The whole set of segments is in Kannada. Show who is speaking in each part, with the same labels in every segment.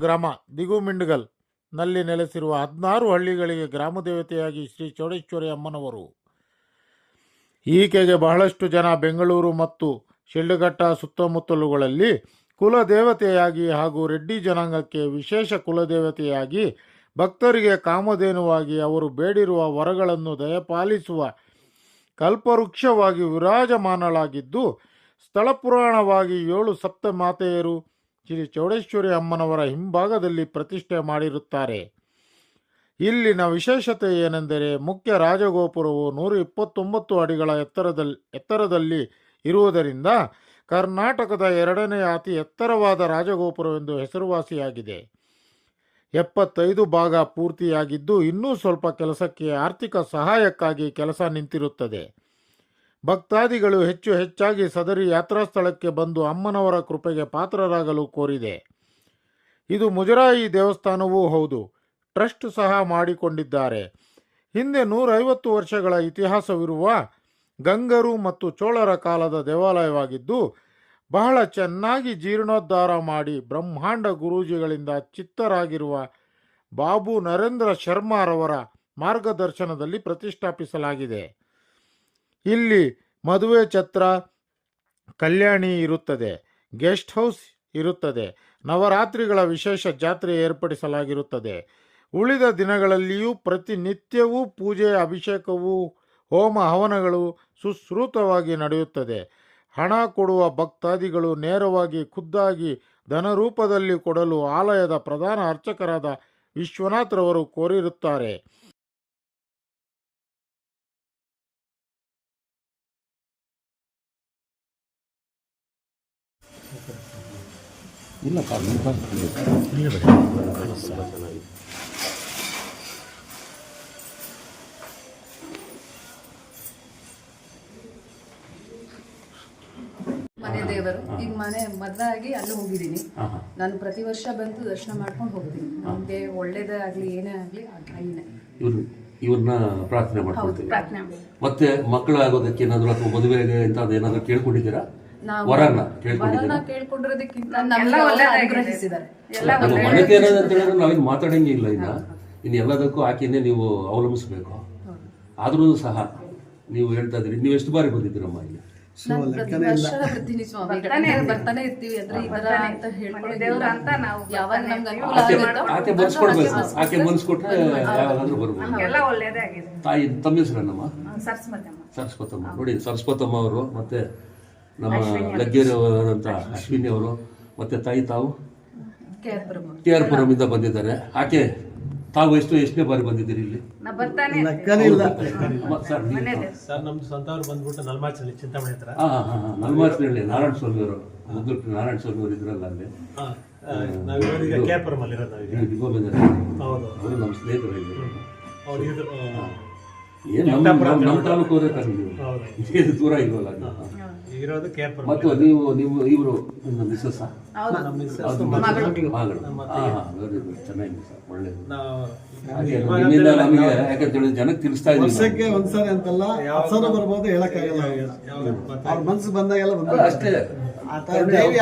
Speaker 1: ಗ್ರಾಮ ದಿಗುಮಿಂಡಗಲ್ ನಲ್ಲಿ ನೆಲೆಸಿರುವ 16 ಹಳ್ಳಿಗಳಿಗೆ ಗ್ರಾಮ ದೇವತೆಯಾಗಿ ಶ್ರೀ ಚೌಡೇಶ್ವರಿ ಅಮ್ಮನವರು. ಈಕೆಗೆ ಬಹಳಷ್ಟು ಜನ ಬೆಂಗಳೂರು ಮತ್ತು ಶಿಡ್ಲಘಟ್ಟ ಸುತ್ತಮುತ್ತಲುಗಳಲ್ಲಿ ಕುಲದೇವತೆಯಾಗಿ ಹಾಗೂ ರೆಡ್ಡಿ ಜನಾಂಗಕ್ಕೆ ವಿಶೇಷ ಕುಲದೇವತೆಯಾಗಿ ಭಕ್ತರಿಗೆ ಕಾಮಧೇನುವಾಗಿ ಅವರು ಬೇಡಿರುವ ವರಗಳನ್ನು ದಯಪಾಲಿಸುವ ಕಲ್ಪವೃಕ್ಷವಾಗಿ ವಿರಾಜಮಾನಳಾಗಿದ್ದು, ಸ್ಥಳ ಪುರಾಣವಾಗಿ 7 ಸಪ್ತಮಾತೆಯರು ಶ್ರೀ ಚೌಡೇಶ್ವರಿ ಅಮ್ಮನವರ ಹಿಂಭಾಗದಲ್ಲಿ ಪ್ರತಿಷ್ಠೆ ಮಾಡಿರುತ್ತಾರೆ. ಇಲ್ಲಿನ ವಿಶೇಷತೆ ಏನೆಂದರೆ ಮುಖ್ಯ ರಾಜಗೋಪುರವು 129 ಅಡಿಗಳ ಎತ್ತರದಲ್ಲಿ ಇರುವುದರಿಂದ ಕರ್ನಾಟಕದ 2ನೇ ಅತಿ ಎತ್ತರವಾದ ರಾಜಗೋಪುರವೆಂದು ಹೆಸರುವಾಸಿಯಾಗಿದೆ. 75 ಭಾಗ ಪೂರ್ತಿಯಾಗಿದ್ದು ಇನ್ನೂ ಸ್ವಲ್ಪ ಕೆಲಸಕ್ಕೆ ಆರ್ಥಿಕ ಸಹಾಯಕ್ಕಾಗಿ ಕೆಲಸ ನಿಂತಿರುತ್ತದೆ. ಭಕ್ತಾದಿಗಳು ಹೆಚ್ಚಾಗಿ ಸದರಿ ಯಾತ್ರಾ ಸ್ಥಳಕ್ಕೆ ಬಂದು ಅಮ್ಮನವರ ಕೃಪೆಗೆ ಪಾತ್ರರಾಗಲು ಕೋರಿದೆ. ಇದು ಮುಜರಾಯಿ ದೇವಸ್ಥಾನವೂ ಹೌದು. ಟ್ರಸ್ಟ್ ಸಹ ಮಾಡಿಕೊಂಡಿದ್ದಾರೆ. ಹಿಂದೆ 150 ವರ್ಷಗಳ ಇತಿಹಾಸವಿರುವ ಗಂಗರು ಮತ್ತು ಚೋಳರ ಕಾಲದ ದೇವಾಲಯವಾಗಿದ್ದು ಬಹಳ ಚೆನ್ನಾಗಿ ಜೀರ್ಣೋದ್ಧಾರ ಮಾಡಿ ಬ್ರಹ್ಮಾಂಡ ಗುರೂಜಿಗಳಿಂದ ಚಿತ್ತರಾಗಿರುವ ಬಾಬು ನರೇಂದ್ರ ಶರ್ಮಾರವರ ಮಾರ್ಗದರ್ಶನದಲ್ಲಿ ಪ್ರತಿಷ್ಠಾಪಿಸಲಾಗಿದೆ. ಇಲ್ಲಿ ಮದುವೆ ಛತ್ರ, ಕಲ್ಯಾಣಿ ಇರುತ್ತದೆ, ಗೆಸ್ಟ್ ಹೌಸ್ ಇರುತ್ತದೆ, ನವರಾತ್ರಿಗಳ ವಿಶೇಷ ಜಾತ್ರೆ ಏರ್ಪಡಿಸಲಾಗಿರುತ್ತದೆ. ಉಳಿದ ದಿನಗಳಲ್ಲಿಯೂ ಪ್ರತಿನಿತ್ಯವೂ ಪೂಜೆ, ಅಭಿಷೇಕವು, ಹೋಮ ಹವನಗಳು ಸುಶ್ರೂತವಾಗಿ ನಡೆಯುತ್ತದೆ. ಹಣ ಕೊಡುವ ಭಕ್ತಾದಿಗಳು ನೇರವಾಗಿ ಖುದ್ದಾಗಿ ಧನರೂಪದಲ್ಲಿ ಕೊಡಲು ಆಲಯದ ಪ್ರಧಾನ ಅರ್ಚಕರಾದ ವಿಶ್ವನಾಥ್ರವರು ಕೋರಿರುತ್ತಾರೆ.
Speaker 2: ಮನೆ ದೇವರು ಈಗ ಮನೆ ಮದುವೆಯಾಗಿ ಅಲ್ಲಿ ಹೋಗಿದ್ದೀನಿ. ನಾನು ಪ್ರತಿ ವರ್ಷ ಬಂದು ದರ್ಶನ ಮಾಡ್ಕೊಂಡು ಹೋಗ್ತೀನಿ. ನಮಗೆ ಒಳ್ಳೇದೇ ಆಗಲಿ ಏನೇ ಆಗಲಿ ಆಯ್ನೆ
Speaker 3: ಇವ್ರನ್ನ ಪ್ರಾರ್ಥನೆ ಮಾಡ್ಕೊಳ್ತೀವಿ. ಮತ್ತೆ ಮಕ್ಕಳಾಗೋದಕ್ಕೆ ಏನಾದ್ರು ಅಥವಾ ಮದುವೆಗೆ ಅಂತ ಏನಾದ್ರು ಕೇಳ್ಕೊಂಡಿದ್ದೀರಾ? ವರನ
Speaker 2: ಕೇಳ್ಕೊಂಡಿರೋದಕ್ಕಿಂತ
Speaker 3: ಮನೆಗೆ ಏನಾದ್ರು ಅಂತ ಹೇಳಿದ್ರೆ ನಾವೇನು ಮಾತಾಡಂಗಿಲ್ಲ. ಇನ್ನು ಎಲ್ಲದಕ್ಕೂ ಆಕೆಯನ್ನೇ ನೀವು ಅವಲಂಬಿಸ್ಬೇಕು. ಆದ್ರೂ ಸಹ ನೀವು ಹೇಳ್ತಾ ಇದ್ರಿ, ನೀವು ಎಷ್ಟು ಬಾರಿ ಬಂದಿದ್ದೀರಮ್ಮ ಇಲ್ಲಿ?
Speaker 2: ಬರ್ತಾನೆ ಇರ್ತೀವಿ.
Speaker 3: ಆಕೆ ಮನ್ಸ್ಕೊಡ್ಬೇಕು. ಆಕೆ ಮನ್ಸ್ಕೊಟ್ರೆ ಯಾವಾಗಾದ್ರೂ ಬರ್ಬೋದು. ತಾಯಿ ತಮ್ಮ ಹೆಸರನ್ನಮ್ಮ? ಸರಸ್ವತಮ್ಮ. ನೋಡಿ, ಸರಸ್ವತಮ್ಮ ಅವರು ಮತ್ತೆ ನಮ್ಮ ಲಗ್ಗೆರವರಂತ ಅಶ್ವಿನಿ ಅವರು ಮತ್ತೆ ತಾಯಿ ತಾವು KR ಪುರಮಿಂದ ಬಂದಿದ್ದಾರೆ. ಆಕೆ ತಾವು ಎಷ್ಟನೇ ಬಾರಿ ಬಂದಿದ್ದೀರಿ ಇಲ್ಲಿ?
Speaker 4: ಸರ್ ನಮ್ದು ಸ್ವಂತ ಅವ್ರು ಬಂದ್ಬಿಟ್ಟು ನಲ್ಮಾಚಲ್ಲಿ ಚಿಂತಾಮಣಿ ಹತ್ರ.
Speaker 3: ನಲ್ಮಾಚನಹಳ್ಳಿ ನಾರಾಯಣ ಸ್ವಾಮಿ ಅವರು, ಮುದ್ದುಟ್ಟು ನಾರಾಯಣ ಸ್ವಾಮಿ ಅವರು ಇದ್ರಲ್ಲ ಅಲ್ಲಿ.
Speaker 4: ನಾವೀಗ KR ಪುರಮಲ್ಲಿ ಇರೋದು. ಹೌದು,
Speaker 3: ಅವರು ನಮ್ಮ ಸ್ನೇಹಿತರು ಇಲ್ಲಿ.
Speaker 4: ಏನು
Speaker 3: ನಮ್ಮ ತಾಲೂಕು ಏನು ದೂರ ಇಲ್ವಲ್ಲ
Speaker 4: ಇರೋದು KR ಪುರಂ.
Speaker 3: ಮತ್ತು ನೀವು ಇವರು ಮಿಸ್ಸಸ್ ಮಗಳು? ಚೆನ್ನಾಗಿದೆ ಸರ್, ಒಳ್ಳೇದು. ನಿಮ್ಮಿಂದ ನಮಗೆ ಯಾಕಂತೇಳಿ ಜನಕ್ಕೆ ತಿಳಿಸ್ತಾ ಇದ್ದೀವಿ.
Speaker 5: ವರ್ಷಕ್ಕೆ ಒಂದ್ಸರಿ ಅಂತಲ್ಲ, 10 ಸಲ ಬರ್ಬೋದು, ಹೇಳಕ್ಕಾಗಲ್ಲ. ಅವ್ರ ಮನ್ಸು ಬಂದಾಗೆಲ್ಲ ಬಂದ
Speaker 3: ಅಷ್ಟೇ.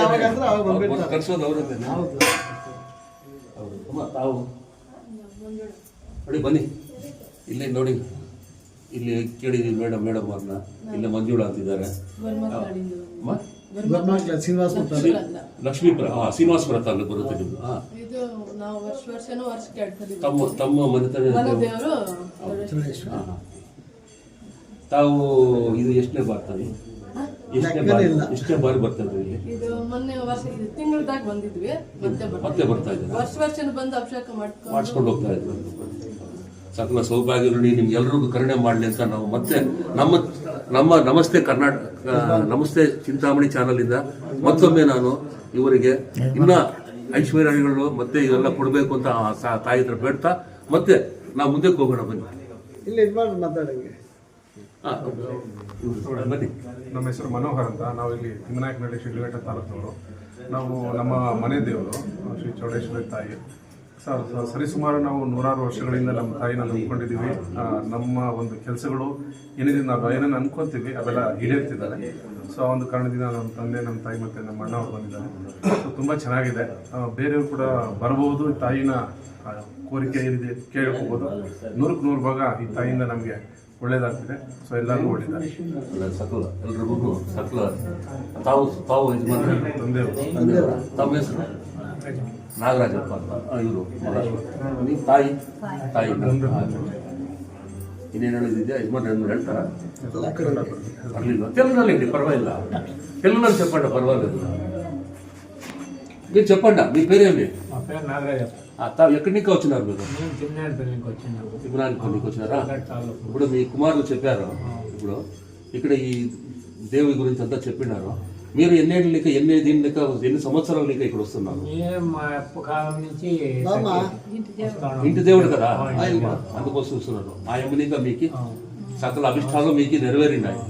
Speaker 5: ಯಾವಾಗಂದ್ರೆ ಅವಾಗ ಬಂದ್ಬಿಡ್ತಾರೆ.
Speaker 3: ಕರ್ಸೋದು ಅವ್ರ ತಾವು ನೋಡಿ, ಬನ್ನಿ ಇಲ್ಲಿ ನೋಡಿ. ಇಲ್ಲಿ ಕೇಳಿದೀವಿ ಮೇಡಮ್ ಅವ್ರನ್ನ. ಇಲ್ಲಿ ಮಂಜುಳಾ ಅಂತಿದ್ದಾರೆ. ಲಕ್ಷ್ಮೀಪುರ, ಶ್ರೀನಿವಾಸಪುರ ತಾಲೂಕು ಬರುತ್ತೆ ನಿಮ್ದು. ತಮ್ಮ ಮನೆತನ ತಾವು ಇದು ಎಷ್ಟನೇ ಬರ್ತಾರೆ? ಎಷ್ಟನೇ ಬಾರಿ ಬರ್ತಾ ಇದ್ರಿ ಇಲ್ಲಿ? ಮತ್ತೆ ಬರ್ತಾ ಇದ್ದಾರೆ, ಮಾಡಿಸ್ಕೊಂಡು ಹೋಗ್ತಾ ಇದ್ರು. ಸಕಲ ಸೌಭಾಗ್ಯಗಳು ನಿಮ್ಗೆಲ್ರಿಗೂ ಕರುಣೆ ಮಾಡಲಿ ಅಂತ ನಾವು ಮತ್ತೆ ನಮ್ಮ ನಮಸ್ತೆ ಕರ್ನಾಟಕ, ನಮಸ್ತೆ ಚಿಂತಾಮಣಿ ಚಾನಲ್ ಇಂದ ಮತ್ತೊಮ್ಮೆ ನಾನು ಇವರಿಗೆ ಇನ್ನ ಐಶ್ವರ್ಯಗಳು ಮತ್ತೆ ಇವೆಲ್ಲ ಕೊಡಬೇಕು ಅಂತ ತಾಯಿ ಹತ್ರ ಬೇಡ್ತಾ ಮತ್ತೆ ನಾವು ಮುಂದಕ್ಕೆ ಹೋಗೋಣ. ಬನ್ನಿ. ಬನ್ನಿ.
Speaker 6: ನಮ್ಮ ಹೆಸರು ಮನೋಹರ್ ಅಂತ. ನಾವು ಇಲ್ಲಿ ತಿಮ್ಮನಾಯಕನಹಳ್ಳಿ ಶಿಡ್ಲಘಟ್ಟ ತಾಲೂಕಿನವರು. ನಾವು ನಮ್ಮ ಮನೆ ದೇವರು ಶ್ರೀ ಚೌಡೇಶ್ವರಿ ತಾಯಿ ಸರಿಸುಮಾರು ನಾವು ನೂರಾರು ವರ್ಷಗಳಿಂದ ನಮ್ಮ ತಾಯಿನ ನಂಬ್ಕೊಂಡಿದ್ದೀವಿ. ನಮ್ಮ ಒಂದು ಕೆಲಸಗಳು ಏನಿದೆ ನಾವು ಏನನ್ನು ಅನ್ಕೊಂತೀವಿ ಅವೆಲ್ಲ ಈಡೇರ್ತಿದ್ದಾರೆ. ಸೊ ಆ ಒಂದು ಕಾರಣದಿಂದ ನಮ್ಮ ತಂದೆ, ನಮ್ಮ ತಾಯಿ ಮತ್ತು ನಮ್ಮ ಅಣ್ಣ ಅವ್ರು ಬಂದಿದ್ದಾರೆ. ಸೊ ತುಂಬ ಚೆನ್ನಾಗಿದೆ. ಬೇರೆಯವರು ಕೂಡ ಬರ್ಬೋದು, ತಾಯಿನ ಕೋರಿಕೆ ಏನಿದೆ ಕೇಳ್ಕೋಬೋದು. 100ಕ್ಕೆ 100 ಭಾಗ ಈ ತಾಯಿಯಿಂದ ನಮಗೆ ಒಳ್ಳೇದಾಗ್ತಿದೆ. ಸೊ ಎಲ್ಲರಿಗೂ ಒಳ್ಳೆಯದಾಗಿ
Speaker 3: ಸಕಲ ಎಲ್ರಿಗೂ ಸಕಲ ತಾವು ತಂದೆಯವರು ತಮ್ಮ ಹೆಸರು ನಾಗರಾಜಪ್ಪ ಅಂತ ಇವರು ನೀವು ತಾಯಿ ಇನ್ನೇನು ಹೇಳಿದ್ಯಾ ಯಜಮಾನ್ ಹೇಳ್ತಾರ ಬರ್ಲಿಲ್ಲ తెలుగుನಲ್ಲಿ పర్వాలేదు తెలుగుನಲ್ಲಿ చెప్పండి పర్వాలేదు మీరు చెప్పండి మీ పేరేమి
Speaker 4: మా పేరు నాగరాజప్ప.
Speaker 3: ఎక్కడి నుంచి వచ్చినారు మీరు
Speaker 4: నేను తిమ్నాయనపల్లికి వచ్చినాను.
Speaker 3: తిమ్నాయనపల్లికి వచ్చినారా
Speaker 4: చాలా
Speaker 3: ఇప్పుడు మీ కుమారులు చెప్పారు ఇప్పుడు ఇక్కడ ఈ దేవి గురించి అంతా చెప్పినారు మీరు ఎన్ని సంవత్సరాలు నీకు ఇక్కడ వస్తున్నారు
Speaker 4: మేము మా అప్ప కాలం నుంచి
Speaker 3: ఇంటి దేవుడు కదా అందుకోసం వస్తున్నారు ఆ యమునిగా మీకు సకల అభిష్టాలు మీకు నెరవేరినాయి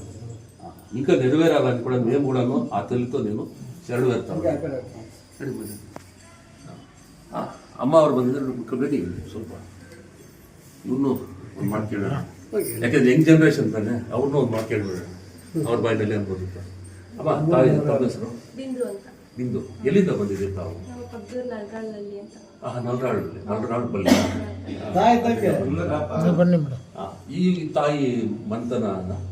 Speaker 3: ఇంకా నెరవేరాలని కూడా మేము కూడాను ఆ తల్లితో నేను శరణు వేస్తాను ಅಮ್ಮ ಅವ್ರು ಬಂದಿದ್ದಾರೆ ರೆಡಿ ಸ್ವಲ್ಪ ಇನ್ನು ಒಂದು ಮಾತು ಕೇಳೋಣ ಯಾಕಂದ್ರೆ ಯಂಗ್ ಜನರೇಷನ್ ತಾನೆ ಅವ್ರನ್ನೂ ಒಂದು ಮಾತು ಕೇಳಬೇಡ ಅವ್ರ ಬಾಯಿನಲ್ಲಿ ಅನ್ಬೋದು ಅಮ್ಮ ತಾಯಿ ತಮ್ಮ ಹೆಸರು
Speaker 7: ಬಿಂದು ಅಂತ.
Speaker 3: ಬಿಂದು ಎಲ್ಲಿಂದ ಬಂದಿದ್ದೀರಿ ತಾವು
Speaker 7: ನಾವು ಪಕ್ಕದ ನಲ್ಗಾಳಲ್ಲಿ ಅಂತ.
Speaker 3: ನಲ್ರಾಳು ಬಲ್ಲಿ
Speaker 1: ಬನ್ನಿ ಮೇಡಮ್.
Speaker 3: ಈ ತಾಯಿ ಮಂತನ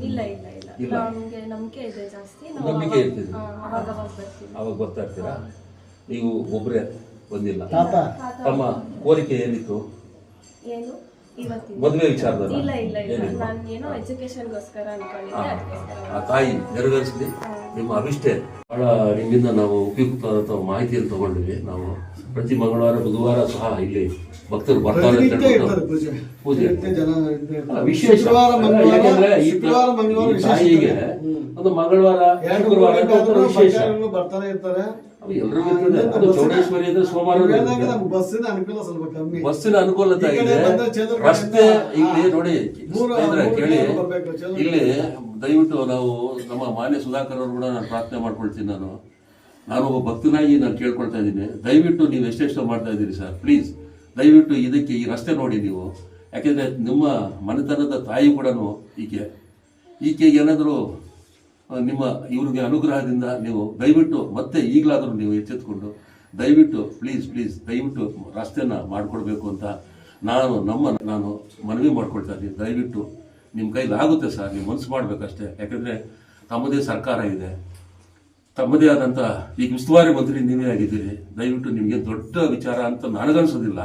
Speaker 7: ಇಲ್ಲ ಇಲ್ಲ ಇಲ್ಲ
Speaker 3: ಇಲ್ಲ.
Speaker 7: ನಮ್ಗೆ ನಂಬಿಕೆ ಇದೆ ಜಾಸ್ತಿ. ನಾವು
Speaker 3: ನಂಬಿಕೆ ಇರ್ತಿದೆ
Speaker 7: ಅವಾಗ ಬರ್ತೀವಿ.
Speaker 3: ಅವಾಗ ಬರ್ತಾ ಇರ್ತೀರಾ ನೀವು ಒಬ್ಬರೇ ಬಂದಿಲ್ಲ ತಮ್ಮ ಕೋರಿಕೆ ಏನಿತ್ತು
Speaker 7: ಏನು ಇವತ್ತಿನ
Speaker 3: ಮದುವೆ ವಿಚಾರದಲ್ಲಿ
Speaker 7: ಇಲ್ಲ ಇಲ್ಲ ಇಲ್ಲ ನಾನು ಏನೋ ಎಜುಕೇಶನ್ಗೋಸ್ಕರ ಅನ್ಕೊಂಡಿದ್ದೆ ಅದಕ್ಕೋಸ್ಕರ.
Speaker 3: ಆ ತಾಯಿ ನೆರವೇರಿಸಲಿ ನಿಮ್ಮ ಅಭಿಷ್ಟೇ ಬಹಳ ನಿಮ್ಮಿಂದ ನಾವು ಉಪಯುಕ್ತವಾದ ಮಾಹಿತಿಯನ್ನು ತಗೊಂಡಿವಿ ನಾವು ಪ್ರತಿ ಮಂಗಳವಾರ ಬುಧವಾರ ಸಹ ಇಲ್ಲಿ ಭಕ್ತರು ಬರ್ತಾರೆ ಅಂತ ಹೇಳ್ಬಿಟ್ಟು ಪೂಜೆ ಅಲ್ಲ, ವಿಶೇಷ ಯಾಕಂದ್ರೆ ಈ ತಾಯಿಗೆ ಒಂದು ಮಂಗಳವಾರ ಶುಕ್ರವಾರ ಅಂತ ಒಂದು ವಿಶೇಷ
Speaker 5: ಬರ್ತಾನೆ ಇರ್ತಾರೆ.
Speaker 3: ಅದು ಎಲ್ರಿಗೂ ಇರ್ತದೆ. ಅದು ಚೌಡೇಶ್ವರಿ ಅಂದ್ರೆ ಸೋಮವಾರ
Speaker 5: ಬಸ್ಸಿನ ಅನುಕೂಲ ಸ್ವಲ್ಪ ಕಮ್ಮಿ.
Speaker 3: ಬಸ್ಸಿನ ಅನುಕೂಲತೆ ಆಗಿದೆ ರಸ್ತೆ ಇಲ್ಲಿ ನೋಡಿ ಸ್ನೇಹಿತರೆ ಕೇಳಿ ಇಲ್ಲಿ ದಯವಿಟ್ಟು ನಾವು ನಮ್ಮ ಮಾನ್ಯ ಸುಧಾಕರ್ ಅವರು ಕೂಡ ನಾನು ಪ್ರಾರ್ಥನೆ ಮಾಡ್ಕೊಳ್ತೀನಿ ನಾನು ಒಬ್ಬ ಭಕ್ತನಾಗಿ ನಾನು ಕೇಳ್ಕೊಳ್ತಾ ಇದ್ದೀನಿ ದಯವಿಟ್ಟು ನೀವು ಎಷ್ಟೆಷ್ಟು ಮಾಡ್ತಾ ಇದ್ದೀರಿ ಸರ್ ಪ್ಲೀಸ್ ದಯವಿಟ್ಟು ಇದಕ್ಕೆ ಈ ರಸ್ತೆ ನೋಡಿ ನೀವು ಯಾಕೆಂದ್ರೆ ನಿಮ್ಮ ಮನೆತನದ ತಾಯಿ ಕೂಡ ಈಕೆಗೆ ಏನಾದರೂ ನಿಮ್ಮ ಇವ್ರಿಗೆ ಅನುಗ್ರಹದಿಂದ ನೀವು ದಯವಿಟ್ಟು ಮತ್ತೆ ಈಗಲಾದರೂ ನೀವು ಎಚ್ಚೆತ್ಕೊಂಡು ದಯವಿಟ್ಟು ಪ್ಲೀಸ್ ದಯವಿಟ್ಟು ರಸ್ತೆನ ಮಾಡಿಕೊಡ್ಬೇಕು ಅಂತ ನಾನು ಮನವಿ ಮಾಡ್ಕೊಳ್ತಾ ಇದ್ದೀನಿ ದಯವಿಟ್ಟು ನಿಮ್ಮ ಕೈಲಿ ಆಗುತ್ತೆ ಸರ್ ನೀವು ಮನಸ್ಸು ಮಾಡಬೇಕಷ್ಟೇ ಯಾಕಂದರೆ ತಮ್ಮದೇ ಸರ್ಕಾರ ಇದೆ ತಮ್ಮದೇ ಆದಂಥ ಈಗ ಉಸ್ತುವಾರಿ ಮಂತ್ರಿ ನೀವೇ ಆಗಿದ್ದೀರಿ ದಯವಿಟ್ಟು ನಿಮಗೆ ದೊಡ್ಡ ವಿಚಾರ ಅಂತ ನನಗನ್ಸೋದಿಲ್ಲ